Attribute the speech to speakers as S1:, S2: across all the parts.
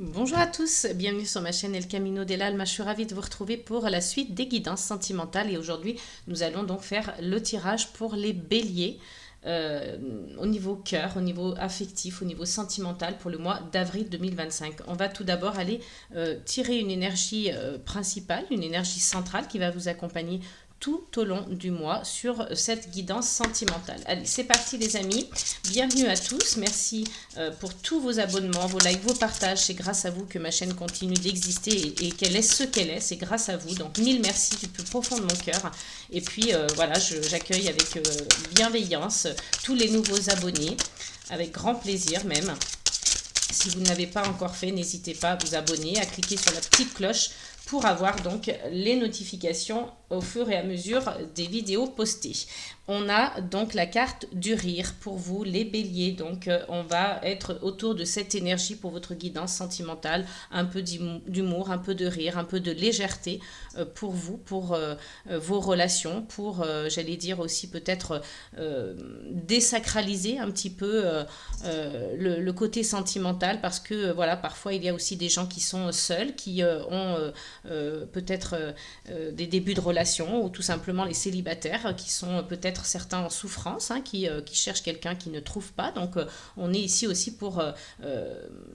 S1: Bonjour à tous, bienvenue sur ma chaîne El Camino del Alma. Je suis ravie de vous retrouver pour la suite des guidances sentimentales et aujourd'hui nous allons donc faire le tirage pour les béliers au niveau cœur, au niveau affectif, au niveau sentimental pour le mois d'avril 2025. On va tout d'abord aller tirer une énergie principale, une énergie centrale qui va vous accompagner tout au long du mois sur cette guidance sentimentale. Allez, c'est parti les amis. Bienvenue à tous. Merci pour tous vos abonnements, vos likes, vos partages. C'est grâce à vous que ma chaîne continue d'exister et qu'elle est ce qu'elle est. C'est grâce à vous. Donc, mille merci du plus profond de mon cœur. Et puis, voilà, j'accueille avec bienveillance tous les nouveaux abonnés, avec grand plaisir même. Si vous ne l'avez pas encore fait, n'hésitez pas à vous abonner, à cliquer sur la petite cloche pour avoir donc les notifications au fur et à mesure des vidéos postées. On a donc la carte du rire pour vous, les béliers. Donc, on va être autour de cette énergie pour votre guidance sentimentale. Un peu d'humour, un peu de rire, un peu de légèreté pour vous, pour vos relations, pour, j'allais dire aussi peut-être désacraliser un petit peu le côté sentimental parce que, voilà, parfois il y a aussi des gens qui sont seuls, qui ont peut-être des débuts de relation ou tout simplement les célibataires qui sont peut-être certains en souffrance, hein, qui cherchent quelqu'un qui ne trouve pas. Donc on est ici aussi pour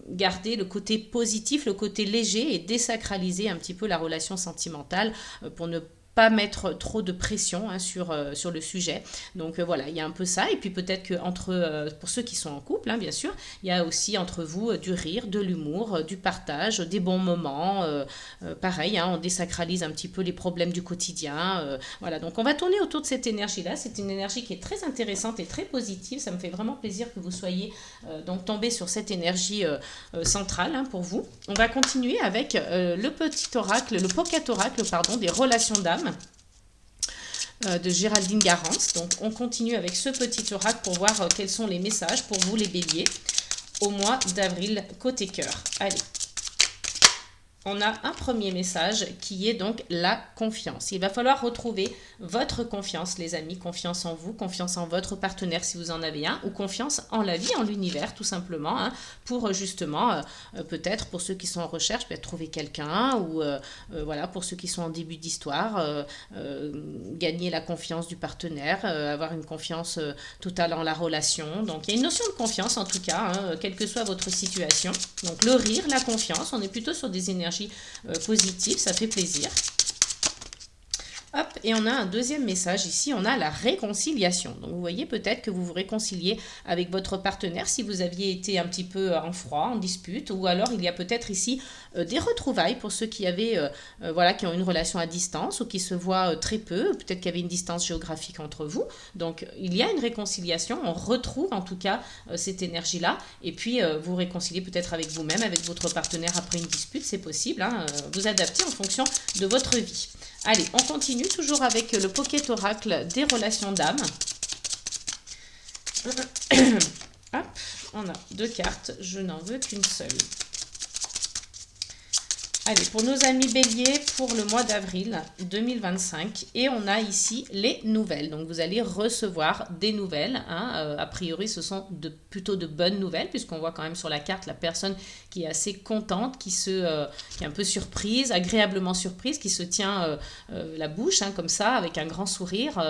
S1: garder le côté positif, le côté léger et désacraliser un petit peu la relation sentimentale pour ne pas mettre trop de pression hein, sur le sujet. Donc voilà, il y a un peu ça. Et puis peut-être que pour ceux qui sont en couple, hein, bien sûr, il y a aussi entre vous du rire, de l'humour, du partage, des bons moments. Pareil, hein, on désacralise un petit peu les problèmes du quotidien. Voilà, donc on va tourner autour de cette énergie-là. C'est une énergie qui est très intéressante et très positive. Ça me fait vraiment plaisir que vous soyez donc tombés sur cette énergie centrale hein, pour vous. On va continuer avec le petit oracle, le pocket oracle, pardon, des relations d'âme de Géraldine Garance. Donc on continue avec ce petit oracle pour voir quels sont les messages pour vous les béliers au mois d'avril côté cœur. Allez, on a un premier message qui est donc la confiance. Il va falloir retrouver votre confiance, les amis, confiance en vous, confiance en votre partenaire si vous en avez un, ou confiance en la vie, en l'univers, tout simplement, hein, pour justement, peut-être pour ceux qui sont en recherche, peut-être trouver quelqu'un, ou voilà, pour ceux qui sont en début d'histoire, gagner la confiance du partenaire, avoir une confiance totale en la relation. Donc il y a une notion de confiance en tout cas, hein, quelle que soit votre situation. Donc le rire, la confiance, on est plutôt sur des énergies positive, ça fait plaisir. Hop, et on a un deuxième message ici, on a la réconciliation. Donc vous voyez peut-être que vous vous réconciliez avec votre partenaire si vous aviez été un petit peu en froid, en dispute, ou alors il y a peut-être ici des retrouvailles pour ceux qui avaient, voilà, qui ont une relation à distance ou qui se voient très peu, peut-être qu'il y avait une distance géographique entre vous. Donc il y a une réconciliation, on retrouve en tout cas cette énergie-là, et puis vous réconciliez peut-être avec vous-même, avec votre partenaire après une dispute, c'est possible, hein, vous adaptez en fonction de votre vie. Allez, on continue toujours avec le pocket oracle des relations d'âme. Hop, on a deux cartes, je n'en veux qu'une seule. Allez, pour nos amis béliers, pour le mois d'avril 2025, et on a ici les nouvelles. Donc vous allez recevoir des nouvelles, hein. A priori ce sont plutôt de bonnes nouvelles, puisqu'on voit quand même sur la carte la personne qui est assez contente, qui est un peu surprise, agréablement surprise, qui se tient la bouche hein, comme ça, avec un grand sourire.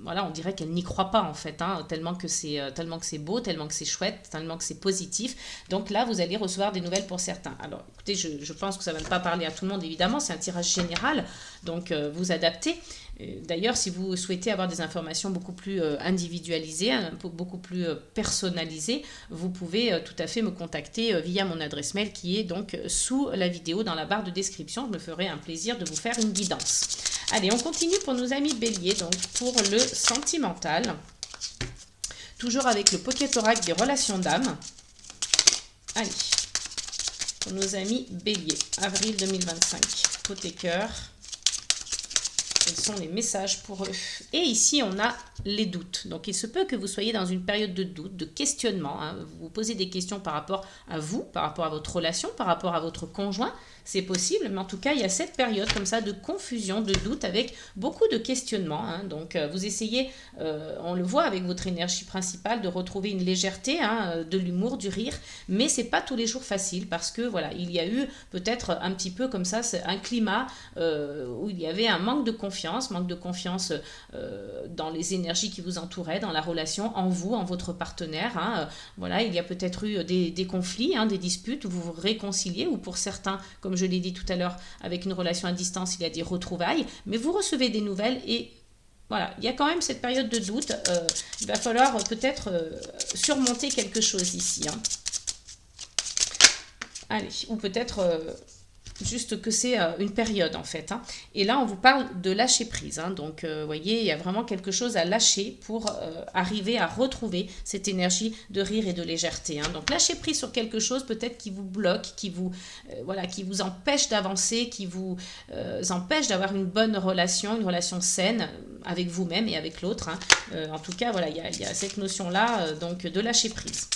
S1: Voilà, on dirait qu'elle n'y croit pas en fait, hein, tellement que c'est beau, tellement que c'est chouette, tellement que c'est positif. Donc là, vous allez recevoir des nouvelles pour certains. Alors, écoutez, je pense que ça ne va pas parler à tout le monde, évidemment, c'est un tirage général, donc vous adaptez. D'ailleurs, si vous souhaitez avoir des informations beaucoup plus individualisées, beaucoup plus personnalisées, vous pouvez tout à fait me contacter via mon adresse mail qui est donc sous la vidéo dans la barre de description. Je me ferai un plaisir de vous faire une guidance. Allez, on continue pour nos amis béliers, donc pour le sentimental. Toujours avec le pocket oracle des relations d'âme. Allez, pour nos amis béliers, avril 2025, côté cœur. Quels sont les messages pour eux? Et ici, on a les doutes. Donc il se peut que vous soyez dans une période de doute, de questionnement, hein. Vous vous posez des questions par rapport à vous, par rapport à votre relation, par rapport à votre conjoint. C'est possible, mais en tout cas, il y a cette période comme ça de confusion, de doute, avec beaucoup de questionnements, hein. Donc, vous essayez, on le voit avec votre énergie principale, de retrouver une légèreté, hein, de l'humour, du rire, mais c'est pas tous les jours facile parce que voilà, il y a eu peut-être un petit peu comme ça, un climat où il y avait un manque de confiance dans les énergies qui vous entouraient, dans la relation, en vous, en votre partenaire, hein. Voilà, il y a peut-être eu des conflits, hein, des disputes où vous vous réconciliez, ou pour certains, comme je l'ai dit tout à l'heure, avec une relation à distance, il y a des retrouvailles, mais vous recevez des nouvelles et voilà, il y a quand même cette période de doute. Il va falloir peut-être surmonter quelque chose ici, hein. Allez, ou peut-être juste que c'est une période en fait, hein. Et là, on vous parle de lâcher prise, hein. Donc, vous voyez, il y a vraiment quelque chose à lâcher pour arriver à retrouver cette énergie de rire et de légèreté, hein. Donc, lâcher prise sur quelque chose peut-être qui vous bloque, voilà, qui vous empêche d'avancer, qui vous empêche d'avoir une bonne relation, une relation saine avec vous-même et avec l'autre, hein. En tout cas, voilà, il y a cette notion-là donc de lâcher prise.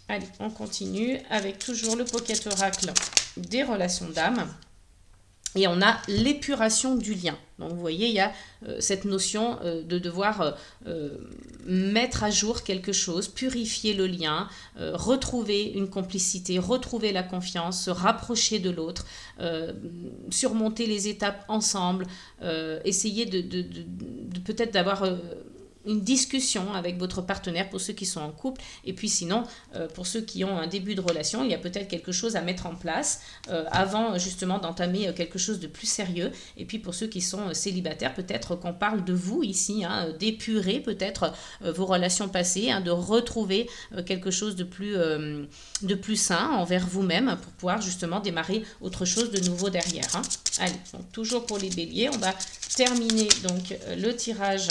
S1: Allez, on continue avec toujours le Pocket Oracle des relations d'âme. Et on a l'épuration du lien. Donc vous voyez, il y a cette notion de devoir mettre à jour quelque chose, purifier le lien, retrouver une complicité, retrouver la confiance, se rapprocher de l'autre, surmonter les étapes ensemble, essayer de peut-être d'avoir une discussion avec votre partenaire pour ceux qui sont en couple, et puis sinon pour ceux qui ont un début de relation, il y a peut-être quelque chose à mettre en place avant justement d'entamer quelque chose de plus sérieux. Et puis pour ceux qui sont célibataires, peut-être qu'on parle de vous ici, hein, d'épurer peut-être vos relations passées, hein, de retrouver quelque chose de plus sain envers vous-même pour pouvoir justement démarrer autre chose de nouveau derrière, hein. Allez, donc toujours pour les béliers, on va terminer donc le tirage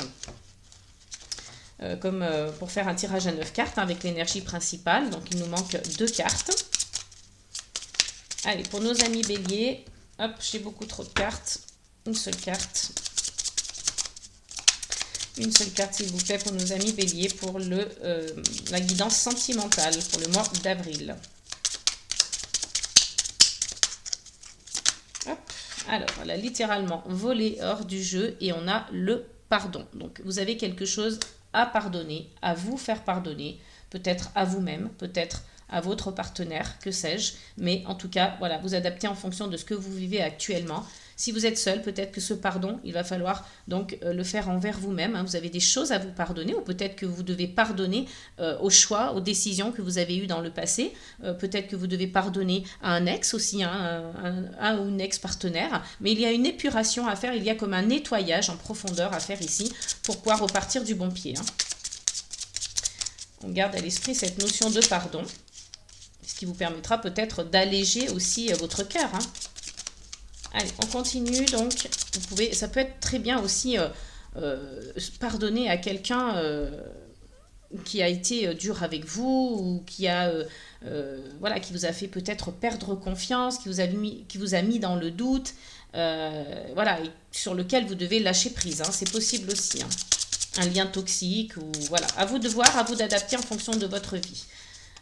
S1: comme pour faire un tirage à 9 cartes, hein, avec l'énergie principale. Donc il nous manque 2 cartes. Allez, pour nos amis béliers, hop, j'ai beaucoup trop de cartes. Une seule carte. Une seule carte, s'il vous plaît, pour nos amis béliers, pour la guidance sentimentale pour le mois d'avril. Hop. Alors, elle a littéralement volé hors du jeu et on a le pardon. Donc, vous avez quelque chose à pardonner, à vous faire pardonner, peut-être à vous-même, peut-être à votre partenaire, que sais-je, mais en tout cas, voilà, vous adaptez en fonction de ce que vous vivez actuellement. Si vous êtes seul, peut-être que ce pardon, il va falloir donc le faire envers vous-même, hein. Vous avez des choses à vous pardonner, ou peut-être que vous devez pardonner aux choix, aux décisions que vous avez eues dans le passé. Peut-être que vous devez pardonner à un ex aussi, hein, un ou une ex-partenaire. Mais il y a une épuration à faire, il y a comme un nettoyage en profondeur à faire ici pour pouvoir repartir du bon pied, hein. On garde à l'esprit cette notion de pardon, ce qui vous permettra peut-être d'alléger aussi votre cœur, hein. Allez, on continue. Donc, ça peut être très bien aussi pardonner à quelqu'un qui a été dur avec vous, ou qui voilà, qui vous a fait peut-être perdre confiance, qui vous a mis dans le doute, voilà, et sur lequel vous devez lâcher prise, hein. C'est possible aussi, hein. Un lien toxique, ou voilà, à vous de voir, à vous d'adapter en fonction de votre vie.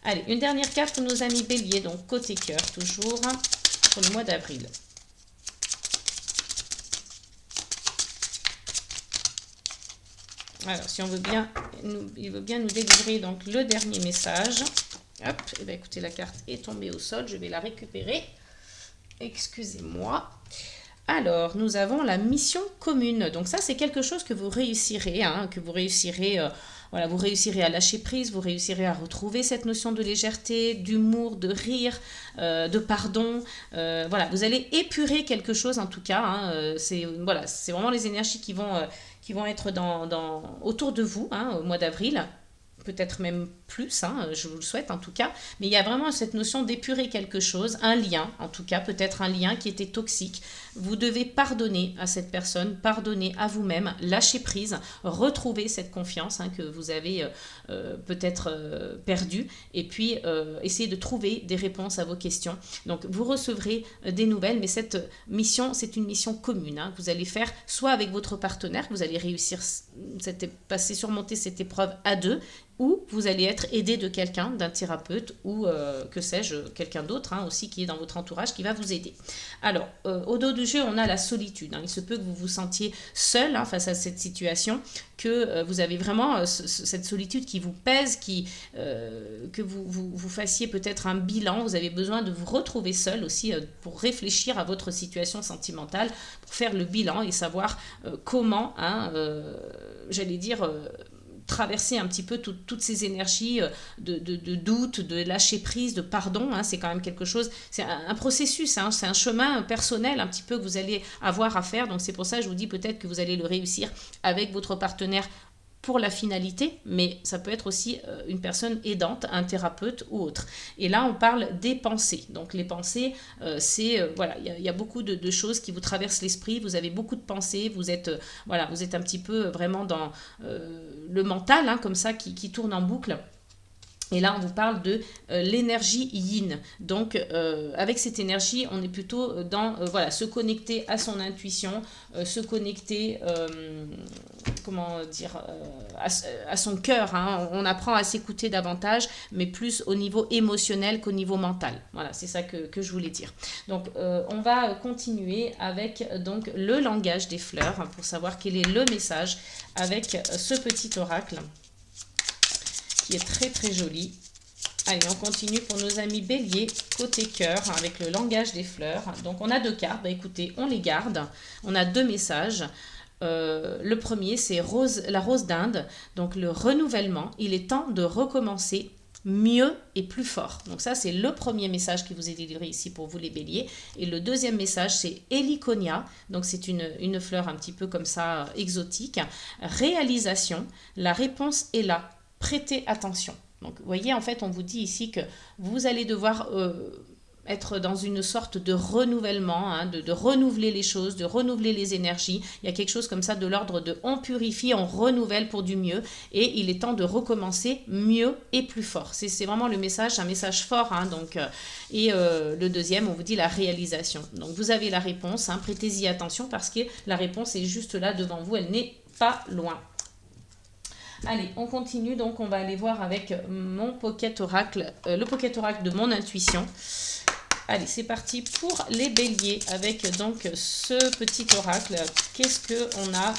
S1: Allez, une dernière carte pour nos amis béliers, donc côté cœur toujours, pour le mois d'avril. Alors, si on veut bien, il veut bien nous délivrer donc le dernier message. Hop, et bien écoutez, la carte est tombée au sol, je vais la récupérer. Excusez-moi. Alors, nous avons la mission commune. Donc ça, c'est quelque chose que vous réussirez, hein, voilà, vous réussirez à lâcher prise, vous réussirez à retrouver cette notion de légèreté, d'humour, de rire, de pardon. Voilà, vous allez épurer quelque chose en tout cas, hein. C'est vraiment les énergies qui vont être autour de vous, hein, au mois d'avril. peut-être même plus, hein, je vous le souhaite en tout cas, mais il y a vraiment cette notion d'épurer quelque chose, un lien, en tout cas peut-être un lien qui était toxique. Vous devez pardonner à cette personne, pardonner à vous-même, lâcher prise, retrouver cette confiance, hein, que vous avez peut-être perdue, et puis essayer de trouver des réponses à vos questions. Donc vous recevrez des nouvelles, mais cette mission, c'est une mission commune, hein, que vous allez faire soit avec votre partenaire, que vous allez réussir, surmonter cette épreuve à deux, ou vous allez être aidé de quelqu'un, d'un thérapeute ou que sais-je, quelqu'un d'autre, hein, aussi qui est dans votre entourage qui va vous aider. Alors, au dos du jeu, on a la solitude, hein. Il se peut que vous vous sentiez seul, hein, face à cette situation, que vous avez vraiment cette solitude qui vous pèse, que vous fassiez peut-être un bilan, vous avez besoin de vous retrouver seul aussi pour réfléchir à votre situation sentimentale, pour faire le bilan et savoir comment, hein, j'allais dire traverser un petit peu toutes ces énergies de doute, de lâcher prise, de pardon, hein, c'est quand même quelque chose, c'est un processus, hein, c'est un chemin personnel un petit peu que vous allez avoir à faire, donc c'est pour ça que je vous dis peut-être que vous allez le réussir avec votre partenaire pour la finalité, mais ça peut être aussi une personne aidante, un thérapeute ou autre. Et là, on parle des pensées. Donc les pensées, voilà, il y a beaucoup de choses qui vous traversent l'esprit, vous avez beaucoup de pensées, voilà, vous êtes un petit peu vraiment dans le mental, hein, comme ça, qui tourne en boucle. Et là, on vous parle de l'énergie yin. Donc, avec cette énergie, on est plutôt dans voilà, se connecter à son intuition, se connecter, comment dire, à son cœur, hein. On apprend à s'écouter davantage, mais plus au niveau émotionnel qu'au niveau mental. Voilà, c'est ça que je voulais dire. Donc, on va continuer avec donc, le langage des fleurs, hein, pour savoir quel est le message avec ce petit oracle qui est très très joli. Allez, on continue pour nos amis béliers, côté cœur, avec le langage des fleurs. Donc on a deux cartes, bah, écoutez, on les garde. On a deux messages. Le premier, c'est la rose d'Inde, donc le renouvellement. Il est temps de recommencer mieux et plus fort. Donc ça, c'est le premier message qui vous est délivré ici pour vous les béliers. Et le deuxième message, c'est Heliconia. Donc c'est une fleur un petit peu comme ça, exotique. Réalisation, la réponse est là. Prêtez attention. Donc, vous voyez, en fait, on vous dit ici que vous allez devoir être dans une sorte de renouvellement, hein, de renouveler les choses, de renouveler les énergies. Il y a quelque chose comme ça de l'ordre de on purifie, on renouvelle pour du mieux. Et il est temps de recommencer mieux et plus fort. C'est vraiment le message, un message fort. Hein, donc, le deuxième, on vous dit la réalisation. Donc, vous avez la réponse, hein, prêtez-y attention parce que la réponse est juste là devant vous, elle n'est pas loin. Allez, on continue, donc on va aller voir avec mon Pocket Oracle, le Pocket Oracle de mon intuition. Allez, c'est parti pour les béliers avec donc ce petit oracle. Qu'est-ce qu'on a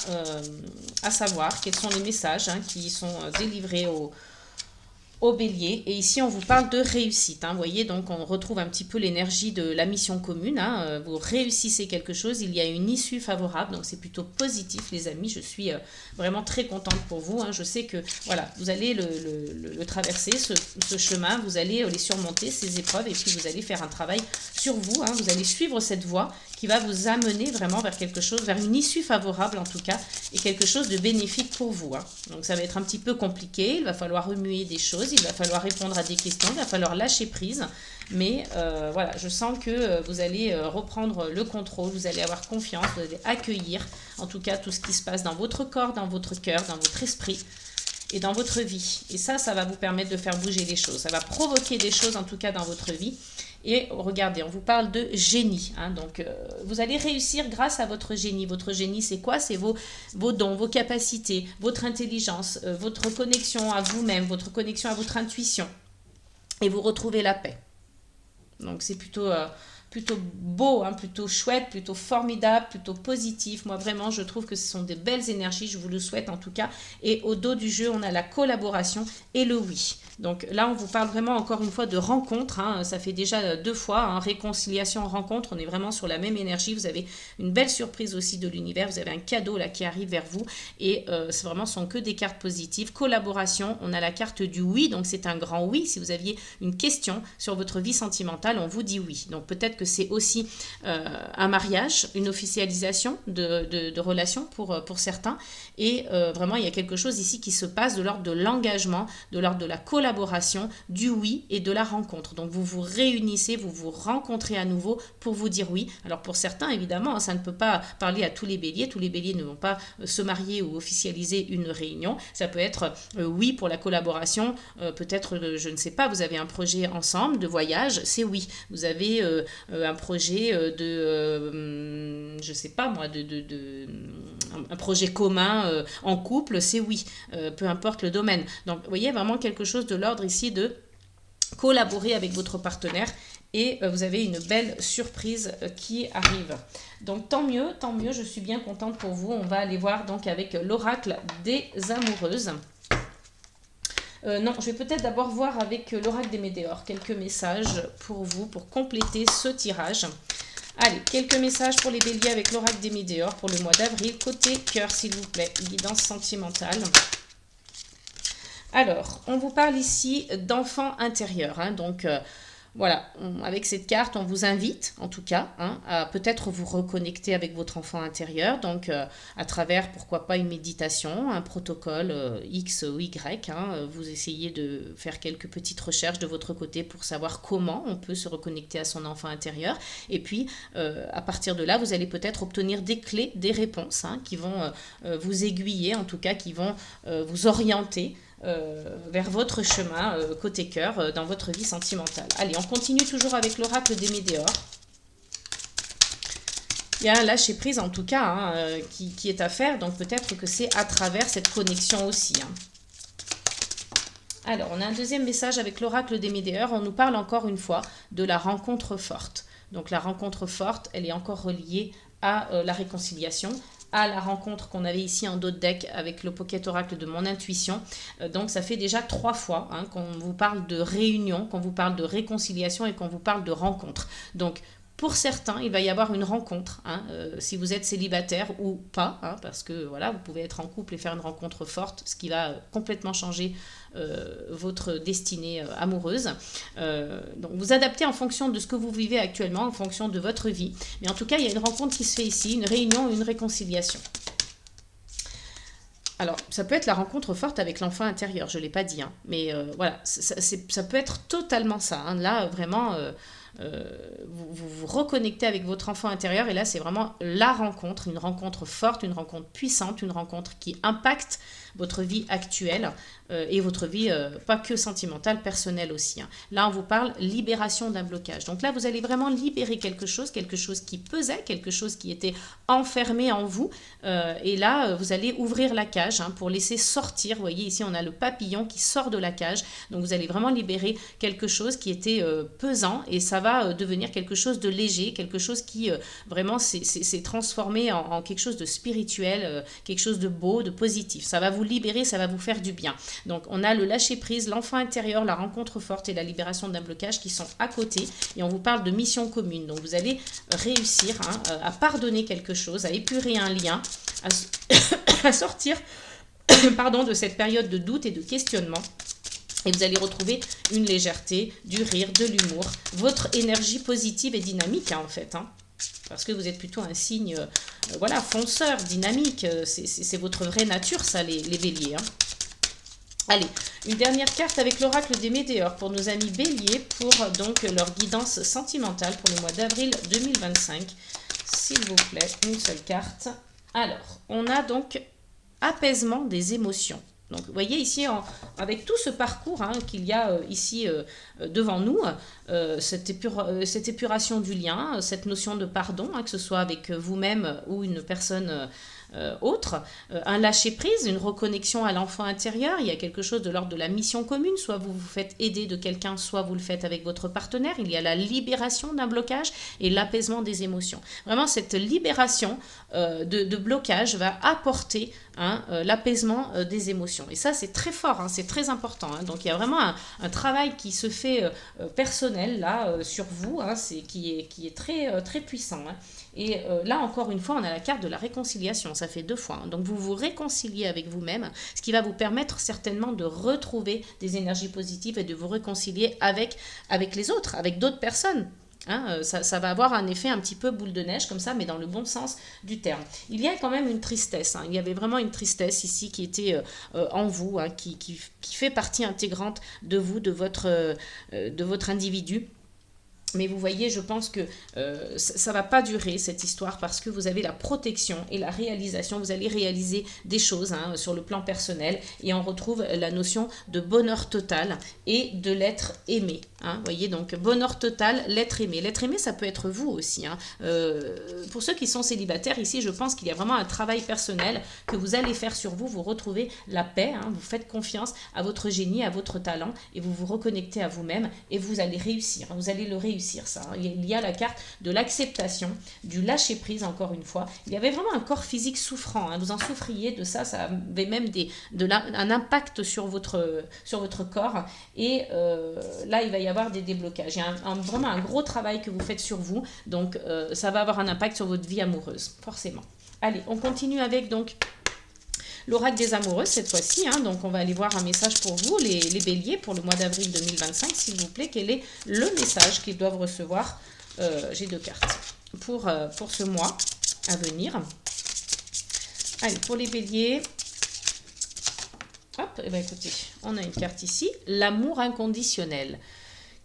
S1: à savoir? Quels sont les messages, hein, qui sont délivrés au bélier? Et ici on vous parle de réussite, hein. Vous voyez, donc on retrouve un petit peu l'énergie de la mission commune, hein. Vous réussissez quelque chose, il y a une issue favorable, donc c'est plutôt positif les amis. Je suis vraiment très contente pour vous, hein. Je sais que voilà, vous allez le traverser, ce chemin, vous allez les surmonter, ces épreuves, et puis vous allez faire un travail sur vous, hein. Vous allez suivre cette voie qui va vous amener vraiment vers quelque chose, vers une issue favorable en tout cas, et quelque chose de bénéfique pour vous, hein. Donc ça va être un petit peu compliqué, il va falloir remuer des choses, il va falloir répondre à des questions, il va falloir lâcher prise, mais voilà, je sens que vous allez reprendre le contrôle, vous allez avoir confiance, vous allez accueillir en tout cas tout ce qui se passe dans votre corps, dans votre cœur, dans votre esprit et dans votre vie. Et ça va vous permettre de faire bouger les choses, ça va provoquer des choses en tout cas dans votre vie. Et regardez, on vous parle de génie, hein, donc vous allez réussir grâce à votre génie. Votre génie, c'est quoi? C'est vos dons, vos capacités, votre intelligence, votre connexion à vous-même, votre connexion à votre intuition. Et vous retrouvez la paix. Donc c'est plutôt beau, hein, plutôt chouette, plutôt formidable, plutôt positif. Moi vraiment, je trouve que ce sont des belles énergies, je vous le souhaite en tout cas. Et au dos du jeu, on a la collaboration et le oui. Donc là, on vous parle vraiment encore une fois de rencontre, hein. Ça fait déjà 2 fois, hein, réconciliation, rencontre, on est vraiment sur la même énergie. Vous avez une belle surprise aussi de l'univers, vous avez un cadeau là qui arrive vers vous et c'est vraiment, ce sont que des cartes positives. Collaboration, on a la carte du oui, donc c'est un grand oui. Si vous aviez une question sur votre vie sentimentale, on vous dit oui. Donc peut-être que c'est aussi un mariage, une officialisation de relation pour certains. Et vraiment, il y a quelque chose ici qui se passe de l'ordre de l'engagement, de l'ordre de la collaboration, du oui et de la rencontre. Donc vous vous réunissez, vous vous rencontrez à nouveau pour vous dire oui. Alors pour certains, évidemment, ça ne peut pas parler à tous les béliers. Tous les béliers ne vont pas se marier ou officialiser une réunion. Ça peut être oui pour la collaboration. Peut-être, je ne sais pas, vous avez un projet ensemble de voyage, c'est oui. Vous avez un projet je sais pas moi, un projet commun en couple, c'est oui. Peu importe le domaine. Donc, vous voyez, vraiment quelque chose de l'ordre ici de collaborer avec votre partenaire et vous avez une belle surprise qui arrive. Donc tant mieux, je suis bien contente pour vous. On va aller voir donc avec l'oracle des amoureuses. Non, je vais peut-être d'abord voir avec l'oracle des météores quelques messages pour vous, pour compléter ce tirage. Allez, quelques messages pour les béliers avec l'oracle des météores pour le mois d'avril. Côté cœur, s'il vous plaît, guidance sentimentale. Alors, on vous parle ici d'enfant intérieur, hein, donc voilà, avec cette carte, on vous invite, en tout cas, hein, à peut-être vous reconnecter avec votre enfant intérieur, donc à travers, pourquoi pas, une méditation, un protocole X ou Y, hein, vous essayez de faire quelques petites recherches de votre côté pour savoir comment on peut se reconnecter à son enfant intérieur, et puis à partir de là, vous allez peut-être obtenir des clés, des réponses, hein, qui vont vous aiguiller, en tout cas, qui vont vous orienter vers votre chemin côté cœur dans votre vie sentimentale. Allez, on continue toujours avec l'oracle des météores. Il y a un lâcher prise en tout cas hein, qui est à faire, donc peut-être que c'est à travers cette connexion aussi. Hein. Alors, on a un deuxième message avec l'oracle des météores. On nous parle encore une fois de la rencontre forte. Donc la rencontre forte, elle est encore reliée à la réconciliation, à la rencontre qu'on avait ici en dos de deck avec le Pocket Oracle de mon intuition. Donc ça fait déjà 3 fois hein, qu'on vous parle de réunion, qu'on vous parle de réconciliation et qu'on vous parle de rencontre. Donc pour certains, il va y avoir une rencontre, hein, si vous êtes célibataire ou pas, hein, parce que voilà, vous pouvez être en couple et faire une rencontre forte, ce qui va complètement changer votre destinée amoureuse. Donc vous adaptez en fonction de ce que vous vivez actuellement, en fonction de votre vie. Mais en tout cas, il y a une rencontre qui se fait ici, une réunion ou une réconciliation. Alors, ça peut être la rencontre forte avec l'enfant intérieur, je ne l'ai pas dit, hein, mais voilà, ça peut être totalement ça. Hein. Là, vraiment, vous vous reconnectez avec votre enfant intérieur et là, c'est vraiment la rencontre, une rencontre forte, une rencontre puissante, une rencontre qui impacte votre vie actuelle et votre vie, pas que sentimentale, personnelle aussi. Hein. Là, on vous parle libération d'un blocage. Donc là, vous allez vraiment libérer quelque chose qui pesait, quelque chose qui était enfermé en vous. Et là, vous allez ouvrir la cage hein, pour laisser sortir. Vous voyez, ici, on a le papillon qui sort de la cage. Donc, vous allez vraiment libérer quelque chose qui était pesant et ça va devenir quelque chose de léger, quelque chose qui vraiment s'est transformé en quelque chose de spirituel, quelque chose de beau, de positif. Ça va vous libérer, ça va vous faire du bien. Donc on a le lâcher prise, l'enfant intérieur, la rencontre forte et la libération d'un blocage qui sont à côté et on vous parle de mission commune. Donc vous allez réussir hein, à pardonner quelque chose, à épurer un lien, à sortir pardon, de cette période de doute et de questionnement. Et vous allez retrouver une légèreté, du rire, de l'humour, votre énergie positive et dynamique hein, en fait. Hein. Parce que vous êtes plutôt un signe voilà, fonceur, dynamique. C'est votre vraie nature, ça, les béliers. Hein. Allez, une dernière carte avec l'oracle des météores pour nos amis béliers pour donc leur guidance sentimentale pour le mois d'avril 2025. S'il vous plaît, une seule carte. Alors, on a donc apaisement des émotions. Donc, vous voyez ici, avec tout ce parcours hein, qu'il y a ici devant nous, cette épuration du lien, cette notion de pardon, hein, que ce soit avec vous-même ou une personne autre, un lâcher-prise, une reconnexion à l'enfant intérieur, il y a quelque chose de l'ordre de la mission commune, soit vous vous faites aider de quelqu'un, soit vous le faites avec votre partenaire, il y a la libération d'un blocage et l'apaisement des émotions. Vraiment, cette libération de blocage va apporter hein, l'apaisement des émotions. Et ça, c'est très fort, hein, c'est très important. Hein. Donc, il y a vraiment un travail qui se fait personnel là sur vous, hein, qui est très, très puissant. Hein. Et là, encore une fois, on a la carte de la réconciliation, ça fait 2 fois. Hein. Donc, vous vous réconciliez avec vous-même, ce qui va vous permettre certainement de retrouver des énergies positives et de vous réconcilier avec les autres, avec d'autres personnes. Hein, ça va avoir un effet un petit peu boule de neige comme ça, mais dans le bon sens du terme. Il y a quand même une tristesse, hein. Il y avait vraiment une tristesse ici qui était en vous, hein, qui fait partie intégrante de vous, de votre individu. Mais vous voyez, je pense que ça ne va pas durer cette histoire parce que vous avez la protection et la réalisation. Vous allez réaliser des choses, hein, sur le plan personnel et on retrouve la notion de bonheur total et de l'être aimé. Hein, vous voyez, donc bonheur total, l'être aimé. L'être aimé, ça peut être vous aussi. Hein. Pour ceux qui sont célibataires, ici, je pense qu'il y a vraiment un travail personnel que vous allez faire sur vous. Vous retrouvez la paix, hein, vous faites confiance à votre génie, à votre talent et vous vous reconnectez à vous-même et vous allez réussir. Vous allez le réussir. Ça. Il y a la carte de l'acceptation, du lâcher-prise, encore une fois. Il y avait vraiment un corps physique souffrant. Hein. Vous en souffriez de ça. Ça avait même un impact sur votre corps. Et là, il va y avoir des déblocages. Il y a vraiment un gros travail que vous faites sur vous. Donc, ça va avoir un impact sur votre vie amoureuse, forcément. Allez, on continue avec donc l'oracle des amoureux cette fois-ci, hein, donc on va aller voir un message pour vous, les béliers, pour le mois d'avril 2025, s'il vous plaît. Quel est le message qu'ils doivent recevoir? J'ai 2 cartes pour ce mois à venir. Allez, pour les béliers, hop, et bien écoutez, on a une carte ici, l'amour inconditionnel.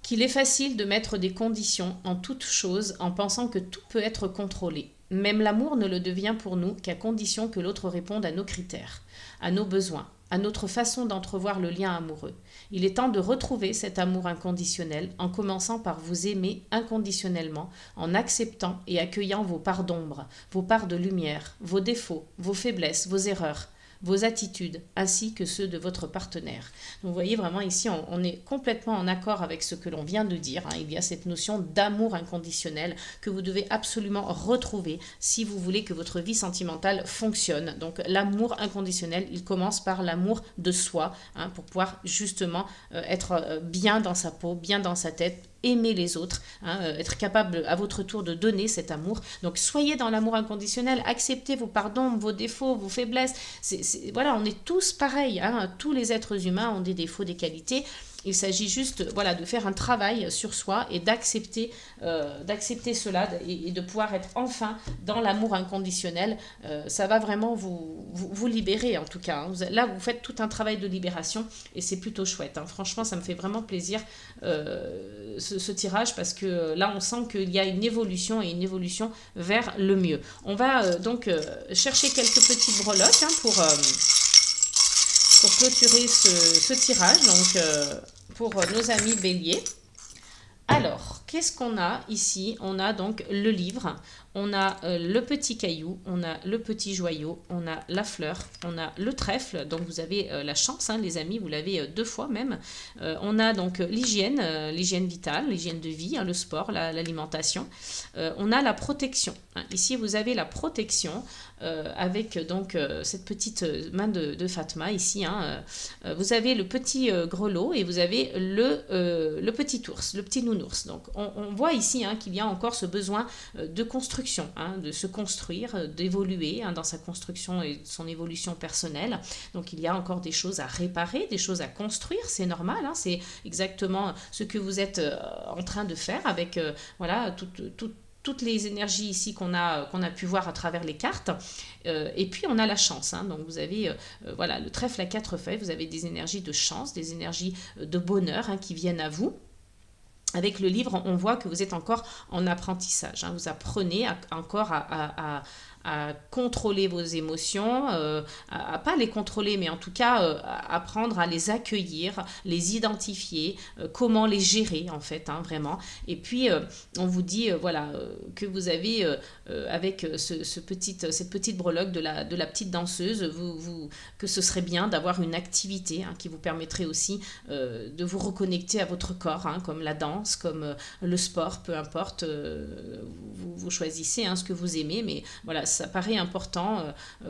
S1: Qu'il est facile de mettre des conditions en toute chose en pensant que tout peut être contrôlé. Même l'amour ne le devient pour nous qu'à condition que l'autre réponde à nos critères, à nos besoins, à notre façon d'entrevoir le lien amoureux. Il est temps de retrouver cet amour inconditionnel en commençant par vous aimer inconditionnellement, en acceptant et accueillant vos parts d'ombre, vos parts de lumière, vos défauts, vos faiblesses, vos erreurs, vos attitudes, ainsi que ceux de votre partenaire. Donc vous voyez vraiment ici, on est complètement en accord avec ce que l'on vient de dire. Hein. Il y a cette notion d'amour inconditionnel que vous devez absolument retrouver si vous voulez que votre vie sentimentale fonctionne. Donc l'amour inconditionnel, il commence par l'amour de soi, hein, pour pouvoir justement être bien dans sa peau, bien dans sa tête, aimer les autres, hein, être capable à votre tour de donner cet amour. Donc soyez dans l'amour inconditionnel, acceptez vos pardons, vos défauts, vos faiblesses. Voilà, on est tous pareils, hein, tous les êtres humains ont des défauts, des qualités. Il s'agit juste, voilà, de faire un travail sur soi et d'accepter cela et de pouvoir être enfin dans l'amour inconditionnel. Ça va vraiment vous libérer en tout cas. Hein. Là, vous faites tout un travail de libération et c'est plutôt chouette. Hein. Franchement, ça me fait vraiment plaisir ce tirage parce que là, on sent qu'il y a une évolution et une évolution vers le mieux. On va donc chercher quelques petites breloques, hein, pour clôturer ce tirage. Donc, pour nos amis béliers. Alors, qu'est-ce qu'on a ici? On a donc le livre, on a le petit caillou, on a le petit joyau, on a la fleur, on a le trèfle, donc vous avez la chance, hein, les amis, vous l'avez 2 fois même. On a donc l'hygiène vitale, l'hygiène de vie, hein, le sport, l'alimentation. On a la protection. Hein. Ici, vous avez la protection avec donc cette petite main de Fatma ici. Hein, vous avez le petit grelot et vous avez le petit ours, le petit nounours. Donc on voit ici, hein, qu'il y a encore ce besoin de construction, hein, de se construire, d'évoluer, hein, dans sa construction et son évolution personnelle. Donc il y a encore des choses à réparer, des choses à construire, c'est normal. Hein, c'est exactement ce que vous êtes en train de faire avec voilà toutes les énergies ici qu'on a pu voir à travers les cartes. Et puis on a la chance, hein. Donc vous avez voilà, le trèfle à 4 feuilles, vous avez des énergies de chance, des énergies de bonheur, hein, qui viennent à vous. Avec le livre, on voit que vous êtes encore en apprentissage, hein. Vous apprenez encore à contrôler vos émotions, à pas les contrôler, mais en tout cas apprendre à les accueillir, les identifier, comment les gérer en fait, hein, vraiment. Et puis on vous dit voilà, que vous avez avec cette petite breloque de la petite danseuse, que ce serait bien d'avoir une activité, hein, qui vous permettrait aussi de vous reconnecter à votre corps, hein, comme la danse, comme le sport, peu importe, vous choisissez, hein, ce que vous aimez, mais voilà, ça paraît important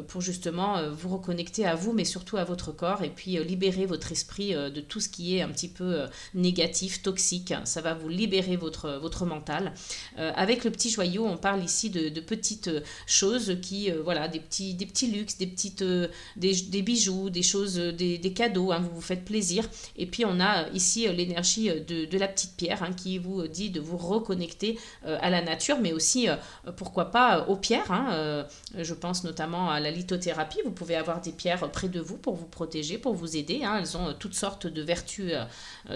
S1: pour justement vous reconnecter à vous, mais surtout à votre corps, et puis libérer votre esprit de tout ce qui est un petit peu négatif, toxique. Ça va vous libérer votre mental. Avec le petit joyau, on parle ici de petites choses qui, voilà, des petits luxes, des bijoux, des choses, des cadeaux, hein, vous vous faites plaisir. Et puis on a ici l'énergie de la petite pierre, hein, qui vous dit de vous reconnecter à la nature, mais aussi, pourquoi pas, aux pierres, hein. Je pense notamment à la lithothérapie. Vous pouvez avoir des pierres près de vous pour vous protéger, pour vous aider, hein. Elles ont toutes sortes de vertus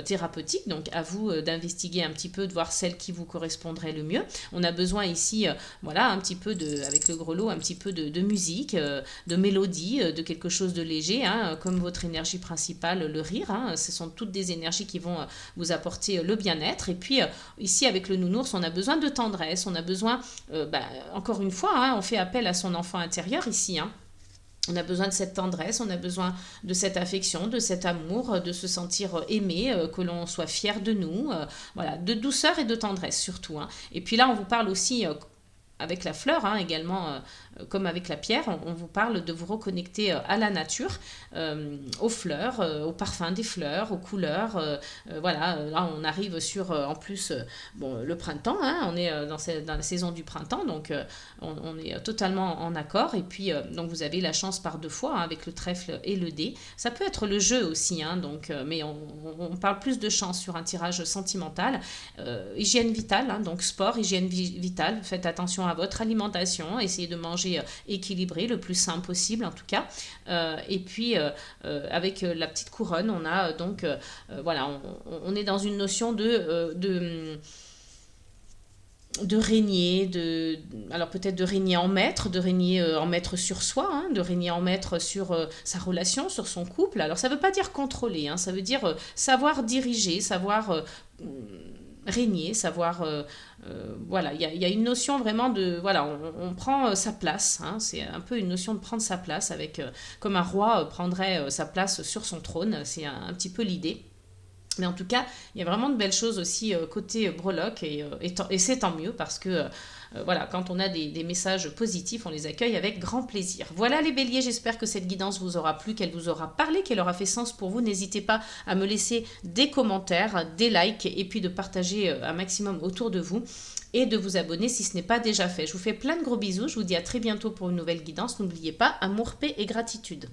S1: thérapeutiques, donc à vous d'investiguer un petit peu, de voir celle qui vous correspondrait le mieux. On a besoin ici, voilà, un petit peu avec le grelot, un petit peu de musique, de mélodie, de quelque chose de léger, hein, comme votre énergie principale, le rire, hein. Ce sont toutes des énergies qui vont vous apporter le bien-être. Et puis ici, avec le nounours, on a besoin de tendresse, on a besoin, encore une fois, hein, on fait appel à son enfant intérieur ici, hein. On a besoin de cette tendresse, on a besoin de cette affection, de cet amour, de se sentir aimé, que l'on soit fier de nous, voilà, de douceur et de tendresse surtout, hein. Et puis là, on vous parle aussi, avec la fleur, hein, également, comme avec la pierre, on vous parle de vous reconnecter à la nature, aux fleurs, au parfum des fleurs, aux couleurs. Voilà, là on arrive sur, en plus, bon, le printemps, hein, on est dans la saison du printemps, donc on est totalement en accord. Et puis, donc vous avez la chance par deux fois, hein, avec le trèfle et le dé. Ça peut être le jeu aussi, hein, donc, mais on parle plus de chance sur un tirage sentimental. Hygiène vitale, hein, donc sport, hygiène vitale, faites attention à votre alimentation, essayez de manger équilibré, le plus sain possible en tout cas. Et puis avec la petite couronne, on a donc, voilà, on est dans une notion de régner, alors peut-être de régner en maître, de régner en maître sur soi, hein, de régner en maître sur sa relation, sur son couple. Alors ça ne veut pas dire contrôler, hein, ça veut dire savoir diriger, savoir régner, savoir, voilà, il y a une notion vraiment de, voilà, on prend sa place, hein. C'est un peu une notion de prendre sa place, avec, comme un roi prendrait sa place sur son trône, c'est un petit peu l'idée. Mais en tout cas, il y a vraiment de belles choses aussi côté breloque, et c'est tant mieux, parce que voilà, quand on a des messages positifs, on les accueille avec grand plaisir. Voilà les béliers, j'espère que cette guidance vous aura plu, qu'elle vous aura parlé, qu'elle aura fait sens pour vous. N'hésitez pas à me laisser des commentaires, des likes, et puis de partager un maximum autour de vous, et de vous abonner si ce n'est pas déjà fait. Je vous fais plein de gros bisous, je vous dis à très bientôt pour une nouvelle guidance. N'oubliez pas, amour, paix et gratitude.